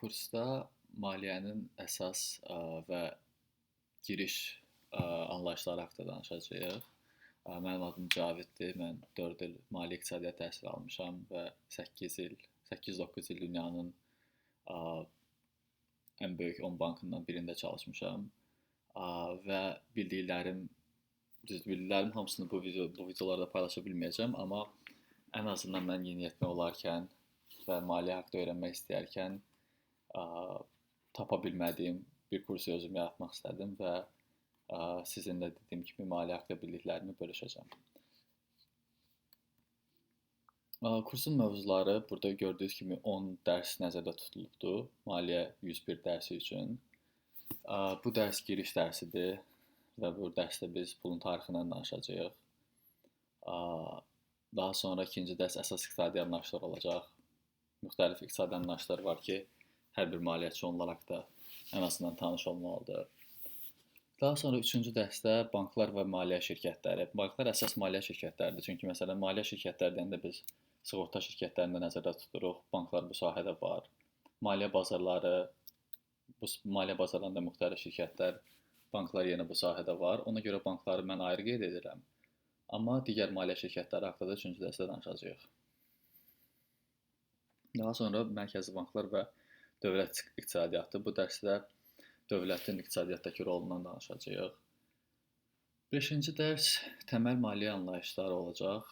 Kursda maliyyənin əsas və giriş anlayışları haqqında danışacağıq. Mənim adım Caviddir. Mən 4 il maliyyə iqtisadiyyat təhsili almışam və 8-9 il dünyanın ən böyük 10 bankından birində çalışmışam. Və bildiklərim hamısını bu videolarda paylaşa bilməyəcəm, amma ən azından mən yeniyetmə olarkən və maliyyə haqqında öyrənmək istəyərkən tapa bilmədiyim bir kursu özüm yaratmaq istədim və sizinlə dediyim kimi maliyyə haqqında bildiklərimi bölüşəcəm. Kursun mövzuları burada gördüyünüz kimi 10 dərs nəzərdə tutulubdur maliyyə 101 dərsi üçün. Bu dərs giriş dərsidir və bu dərsdə biz pulun tarixindən danışacağıq. Daha sonra ikinci dərs əsas iqtisadi anlayışlar olacaq. Müxtəlif iqtisadi anlayışlar var ki, hər bir maliyyətçi onlar haqqında ən azından tanış olmalıdır. Daha sonra üçüncü dərsdə banklar və maliyyə şirkətləri. Banklar əsas maliyyə şirkətləridir. Çünki məsələn maliyyə şirkətləri deyəndə biz sığorta şirkətlərini də nəzərdə tuturuq. Banklar bu sahədə var. Maliyyə bazarlarında müxtəlif şirkətlər, banklar yenə bu sahədə var. Ona görə bankları mən ayrı qeyd edirəm. Amma digər maliyyə şirkətləri haqqında da üçüncü dərsdə danışacağıq. Daha sonra mərkəzi banklar və dövlət iqtisadiyyatı. Bu dərsdə dövlətin iqtisadiyyatdakı rolundan danışacağıq. 5-ci dərs təməl maliyyə anlayışları olacaq.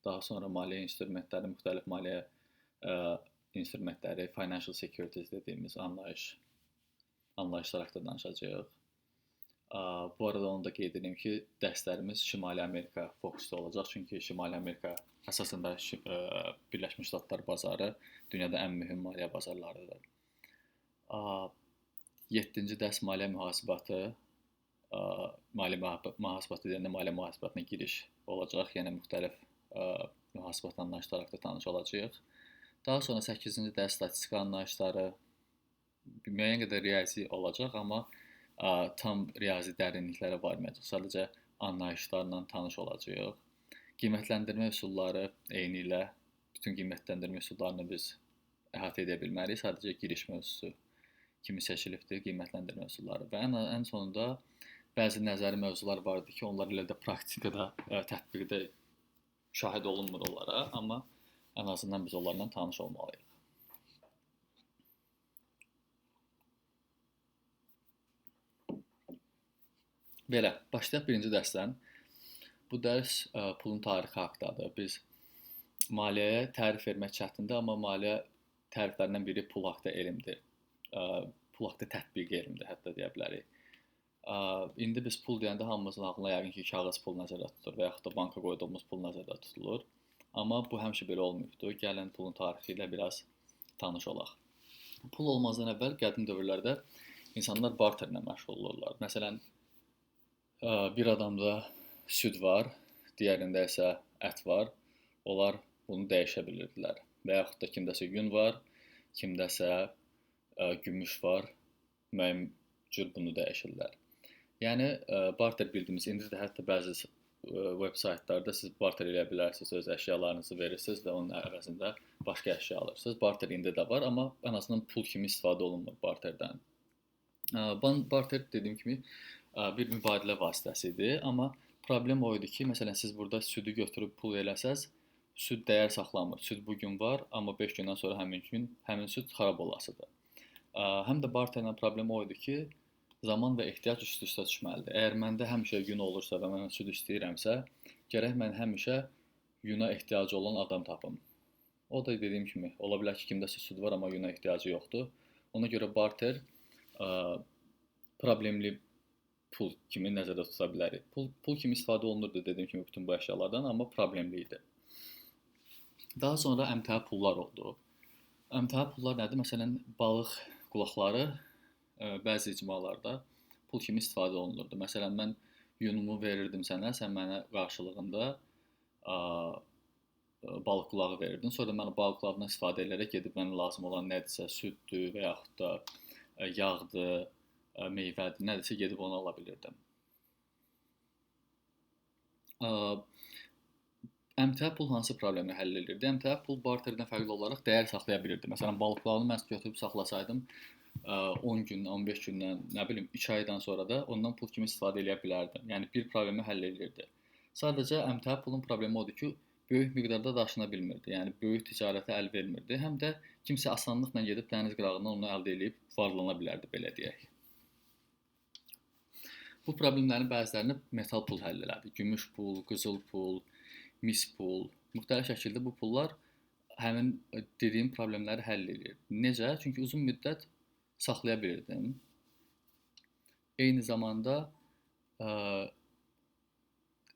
Daha sonra maliyyə instrumentləri, müxtəlif maliyyə instrumentləri, financial securities dediyimiz anlayışlar haqqında danışacağıq. Bu arada onu da qeyd edeyim ki, dərslərimiz Şimali Amerika fokuslu olacaq. Çünki Şimali Amerika əsasında Birləşmiş Ştatlar bazarı dünyada ən mühüm maliyyə bazarlarıdır. 7-ci dərs maliyyə mühasibatı. Maliyyə mühasibatı deyəndə maliyyə mühasibatına giriş olacaq. Yəni müxtəlif mühasibat anlayışları haqqında tanış olacağıq. Daha sonra 8-ci dərs statistika anlayışları. Müəyyən qədər riyazi olacaq, amma tam riyazi dərinliklərə varmayacaq. Sadəcə anlayışlarla tanış olacağıq. Qiymətləndirmə üsulları eyni ilə bütün qiymətləndirmə üsullarını biz əhatə edə bilmərik. Sadəcə giriş mövzusu kimi seçilibdir qiymətləndirmə üsulları. Və ən sonunda bəzi nəzəri mövzular vardır ki, onlar ilə də praktikada, tətbiqdə şahid olunmur onlara, amma ən azından biz onlarla tanış olmalıyıq. Belə, başlayaq birinci dərsdən. Bu dərs pulun tarixi haqqındadır. Biz maliyyəyə tərif vermək çətindir, amma maliyyə təriflərindən biri pul haqqında elmdir. Pul haqqında tətbiqi elmdir, hətta deyə bilərik. İndi biz pul deyəndə hamımızın ağlına yəqin ki, kağız pul nəzərdə tutulur və yaxud da banka qoyduğumuz pul nəzərdə tutulur. Amma bu həmişə belə olmayıbdır. Gəlin pulun tarixi ilə biraz tanış olaq. Pul olmazdan əvvəl qədim dövrlərdə insanlar barterlə məşğul olurlar. Məsələn, bir adamda süd var, digərində isə ət var. Onlar bunu dəyişə bilirdilər. Və yaxud da kimdəsə yun var, kimdəsə gümüş var, müəyyən cür bunu dəyişirlər. Yəni, barter bildiyimiz, indi də hətta bəzi web saytlarda siz barter eləyə bilərsiniz, öz əşyalarınızı verirsiniz və onun əvəzində başqa əşya alırsınız. Barter indi də var, amma ən azından pul kimi istifadə olunmur barterdən. Barter dediyim kimi bir mübadilə vasitəsidir, amma problem o idi ki, məsələn, siz burada südü götürüb pul eləsəz, süd dəyər saxlamır. Süd bugün var, amma 5 gündən sonra həmin süd xarab olasıdır. Həm də barterlə problem o idi ki, zaman və ehtiyac üst-üstə düşməlidir. Əgər məndə həmişə yun olursa və mən süd istəyirəmsə, gərək mən həmişə yuna ehtiyacı olan adam tapım. O da dediyim kimi, ola bilər ki, kimdəsə süd var, amma yuna ehtiyacı yoxdur. Ona görə barter problemli pul kimi nəzərdə tuta bilərik. Pul kimi istifadə olunurdu dediyim kimi bütün bu əşyalardan, amma problemli idi. Daha sonra əmtəə pullar oldu. Əmtəə pullar nədir? Məsələn, balıq qulaqları bəzi icmalarda pul kimi istifadə olunurdu. Məsələn, mən yunumu verirdim sənə, sən mənə qarşılığında balıq qulağı verirdin. Sonra mən o balıq qulağından istifadə edərək gedib mənə lazım olan nədirsə, süddür və yaxud da yağdır, meyvədir, nədirsə gedib onu ala bilirdim. əmtəə pul hansı problemi həll edirdi? Əmtəə pul barterdən fərqli olaraq dəyər saxlaya bilirdi. Məsələn, balıqlarını mən götürüb saxlasaydım, 10 gün, 15 gündən, nə bilim, 2 aydan sonra da ondan pul kimi istifadə edə bilərdim. Yəni bir problemi həll edirdi. Sadəcə əmtəə pulun problemi odur ki, böyük miqdarda daşına bilmirdi. Yəni böyük ticarətə əl vermirdi. Həm də kimsə asanlıqla gedib dəniz qırağından onu əldə edib varlana bilərdi, belə deyək. Bu problemlərin bəzilərini metal pul həll elədi. Gümüş pul, qızıl pul, mis pul, müxtəlif şəkildə bu pullar həmin dediyim problemləri həll edir. Necə? Çünki uzun müddət saxlaya bilirdim. Eyni zamanda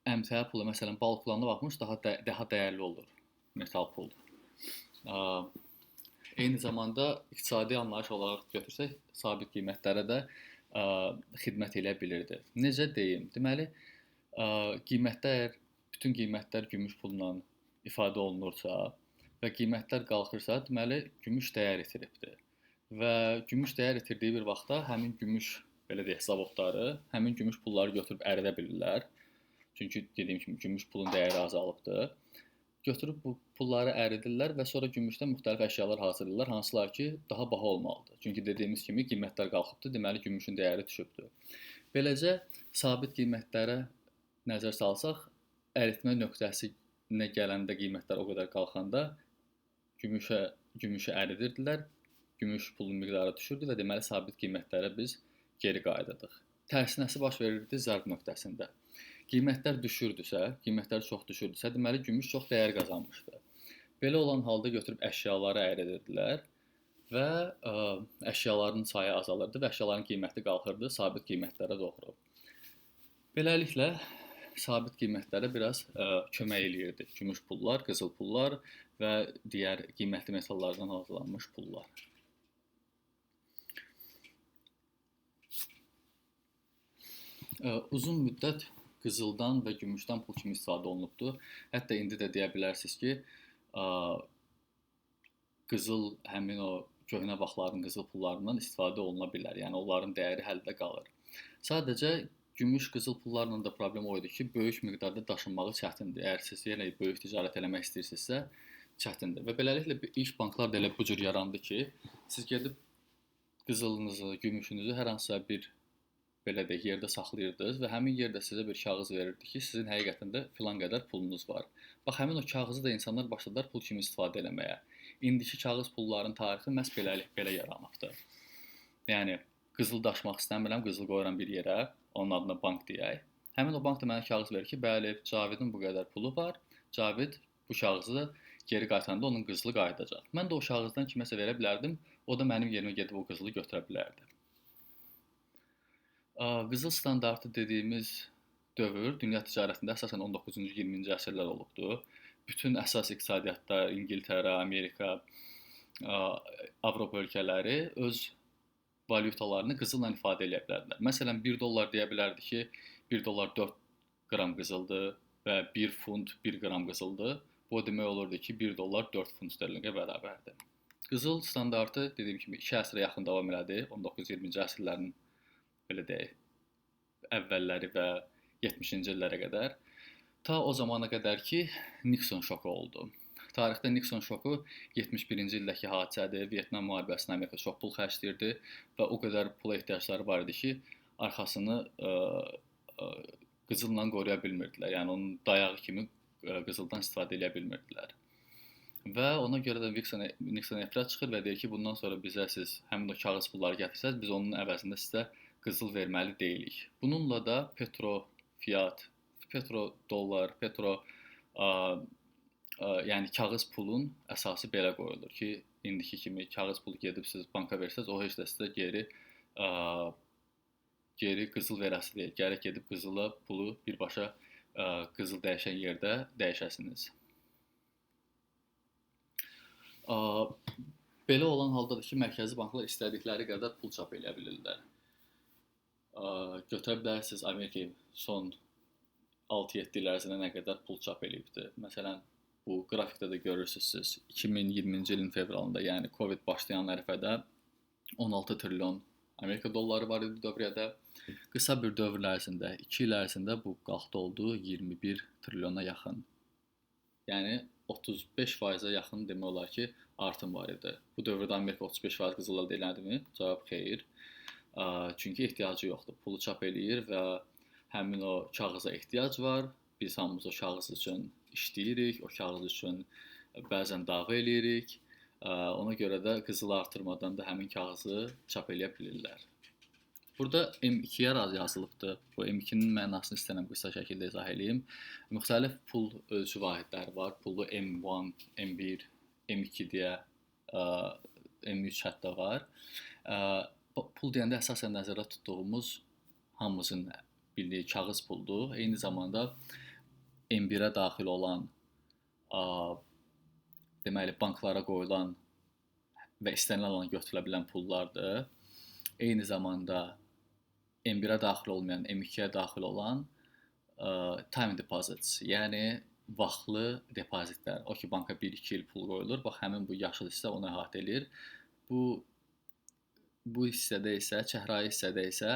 əmtəə pulu, məsələn, balıq puluna baxmış daha dəyərli olur metal pul. Eyni zamanda iqtisadi anlayış olaraq götürsək, sabit qiymətlərə də xidmət edə bilirdi. Necə deyim? Deməli, qiymətlər, bütün qiymətlər gümüş pulla ifadə olunursa və qiymətlər qalxırsa, deməli gümüş dəyər itiribdir. Və gümüş dəyər itirdiyi bir vaxtda həmin gümüş, belə deyək, zavodları həmin gümüş pulları götürüb əridə bilirlər. Çünki dediyim kimi gümüş pulun dəyəri azalıbdır. Götürüb bu pulları əridirlər və sonra gümüşdən müxtəlif əşyalar hazırlayırlar, hansılar ki, daha baha olmalıdır. Çünki dediyimiz kimi qiymətlər qalxıbdır, deməli gümüşün dəyəri düşübdür. Beləcə sabit qiymətlərə nəzər salsaq, əritmə nöqtəsinə gələndə qiymətlər o qədər qalxanda gümüşü əridirdilər, gümüş pulun miqdarı düşürdü və deməli sabit qiymətlərə biz geri qayıdırdıq. Tərsinəsi baş verirdi zərb nöqtəsində. Qiymətlər düşürdüsə, qiymətlər çox düşürdüsə, deməli gümüş çox dəyər qazanmışdı. Belə olan halda götürüb əşyaları əyridirdilər və əşyaların sayı azalırdı və əşyaların qiyməti qalxırdı sabit qiymətlərə doğru. Beləliklə sabit qiymətlərə biraz kömək eləyirdi gümüş pullar, qızıl pullar və digər qiymətli metallardan hazırlanmış pullar. Uzun müddət qızıldan və gümüşdən pul kimi istifadə olunubdur. Hətta indi də deyə bilərsiniz ki, qızıl həmin o köhnə vaxtların qızıl pullarından istifadə oluna bilər. Yəni onların dəyəri hələ də qalır. Sadəcə gümüş qızıl pullarla da problem o idi ki, böyük miqdarda daşınmağı çətindir. Əgər siz yenə böyük ticarət eləmək istəyirsinizsə, çətindir. Və beləliklə ilk banklar da elə bu cür yarandı ki, siz gedib qızılınızı, gümüşünüzü hər hansısa bir belə deyək, yerdə saxlayırdınız və həmin yerdə sizə bir kağız verirdi ki, sizin həqiqətən də filan qədər pulunuz var. Bax, həmin o kağızı da insanlar başladılar pul kimi istifadə eləməyə. İndiki kağız pulların tarixi məhz belə yaranıbdır. Yəni, qızıl daşımaq istəmirəm, qızıl qoyuram bir yerə, onun adına bank deyək. Həmin o bank da mənə kağız verir ki, bəli, Cavidin bu qədər pulu var, Cavid bu kağızı geri qaytaranda onun qızılı qayıdacaq. Mən də o kağızdan kiməsə verə bilərdim, o da mənim yerimə gedib o qızılı götürə bilərdi. Qızıl standartı dediyimiz dövr dünya ticarətində əsasən 19-cu 20-ci əsrlər olubdur. Bütün əsas iqtisadiyyatlar, İngiltərə, Amerika, Avropa ölkələri öz valyutalarını qızılla ifadə edə bilərdilər. Məsələn, 1 dollar deyə bilərdi ki, 1 dollar 4 qram qızıldır və 1 funt 1 qram qızıldır. Bu demək olurdu ki, 1 dollar 4 funt sterlinqə bərabərdir. Qızıl standartı dediyim kimi 2 əsrə yaxın davam elədi, 19-20-ci əsrlərin belə deyək, əvvəlləri və 70-ci illərə qədər. Ta o zamana qədər ki, Nixon şoku oldu. Tarixdə Nixon şoku 71-ci ildəki hadisədir. Vyetnam müharibəsində Amerika çox pul xərcləyirdi və o qədər pula ehtiyacları var idi ki, arxasını qızılla qoruya bilmirdilər. Yəni onun dayağı kimi qızıldan istifadə edə bilmirdilər. Və ona görə də Nixon etiraz çıxır və deyir ki, bundan sonra bizə siz həmin o kağız pulları gətirsəz, biz onun əvəzində sizə qızıl verməli deyilik. Bununla da petro-fiyat, petro-dollar, yəni kağız pulun əsası belə qoyulur ki, indiki kimi kağız pulu gedib siz banka versəz, o heç də sizə geri qızıl verəsi deyil. Gərək gedib qızıla pulu birbaşa qızıl dəyişən yerdə dəyişəsiniz. Belə olan halda da ki, mərkəzi banklar istədikləri qədər pul çap edə bilirlər. Götürə bilərsiniz, Amerika son 6-7 il ərzində nə qədər pul çap eləyibdir. Məsələn, bu qrafikdə də görürsünüz siz, 2020-ci ilin fevralında, yəni Covid başlayan ərəfədə 16 trilyon Amerika dolları var idi dövriyyədə. Qısa bir dövr ərzində, 2 il ərzində bu qalxdı oldu 21 trilyona yaxın Yəni 35%-ə yaxın demək olar ki, artım var idi. Bu dövrdə Amerika 35% qızıl əldə elədimi? Cavab xeyr. Çünki ehtiyacı yoxdur. Pulu çap eləyir və həmin o kağıza ehtiyac var. Biz hamımız o kağız üçün işləyirik, o kağız üçün bəzən dava eləyirik. Ona görə də qızıl artırmadan da həmin kağızı çap eləyə bilirlər. Burada M2-yə yazılıbdır. Bu M2-nin mənasını istənilən qısa şəkildə izah edeyim. Müxtəlif pul ölçü vahidləri var. Pullu M1, M1, M2 deyə, M3 hətta var. Pul deyəndə əsasən nəzərdə tutduğumuz hamımızın bildiyi kağız puldur. Eyni zamanda M1-ə daxil olan, deməli banklara qoyulan və istənilən olan götürülə bilən pullardır. Eyni zamanda M1-ə daxil olmayan, M2-yə daxil olan time deposits, yəni vaxtlı depozitlər. O ki, banka 1-2 il pul qoyulur. Bax, həmin bu yaşıl hissə onu əhatə edir. Bu hissədə isə, çəhrayı hissədə isə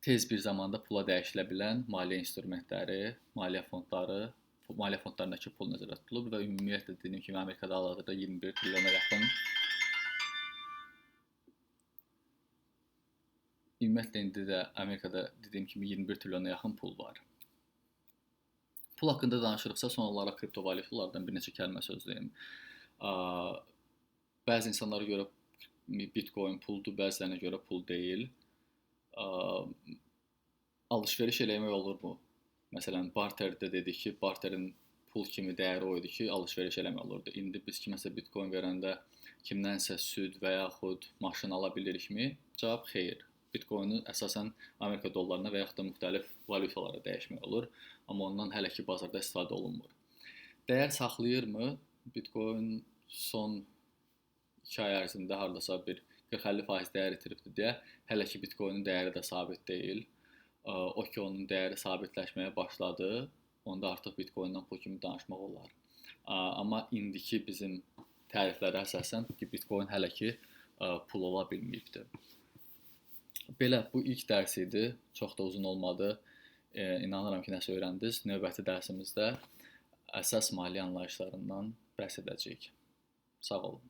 tez bir zamanda pula dəyişilə bilən maliyyə instrumentləri, maliyyə fondlarındakı pul nəzərdə tutulub və ümumiyyətlə dediyim kimi Amerikada hal-hazırda 21 trilyona yaxın ümumiyyətlə indi də Amerikada dediyim kimi 21 trilyona yaxın pul var. Pul haqqında danışırıqsa son olaraq kriptovalyutalardan bir neçə kəlmə söz deyim. Bəzi insanlara görə Bitcoin puldur, bəzilərinə görə pul deyil. Alış-veriş eləmək olurmu? Məsələn, barterdə dedik ki, barterin pul kimi dəyəri o idi ki, alış-veriş eləmək olurdu. İndi biz kiməsə Bitcoin verəndə kimdənsə süd və yaxud maşın ala bilirikmi? Cavab xeyr. Bitcoinu əsasən Amerika dollarına və yaxud da müxtəlif valyutalara dəyişmək olur, amma ondan hələ ki bazarda istifadə olunmur. Dəyər saxlayırmı? Bitcoin son 2 ay ərzində hardasa bir 40-50% dəyər itiribdir deyə, hələ ki Bitcoinin dəyəri də sabit deyil. O ki onun dəyəri sabitləşməyə başladı, onda artıq Bitcoin'dan pul kimi danışmaq olar. Amma indiki bizim təriflərə əsasən ki Bitcoin hələ ki pul ola bilməyibdir. Belə, bu ilk dərs idi. Çox da uzun olmadı. İnanıram ki, nəsə öyrəndiniz. Növbəti dərsimizdə əsas maliyyə anlayışlarından bəhs edəcəyik. Sağ olun.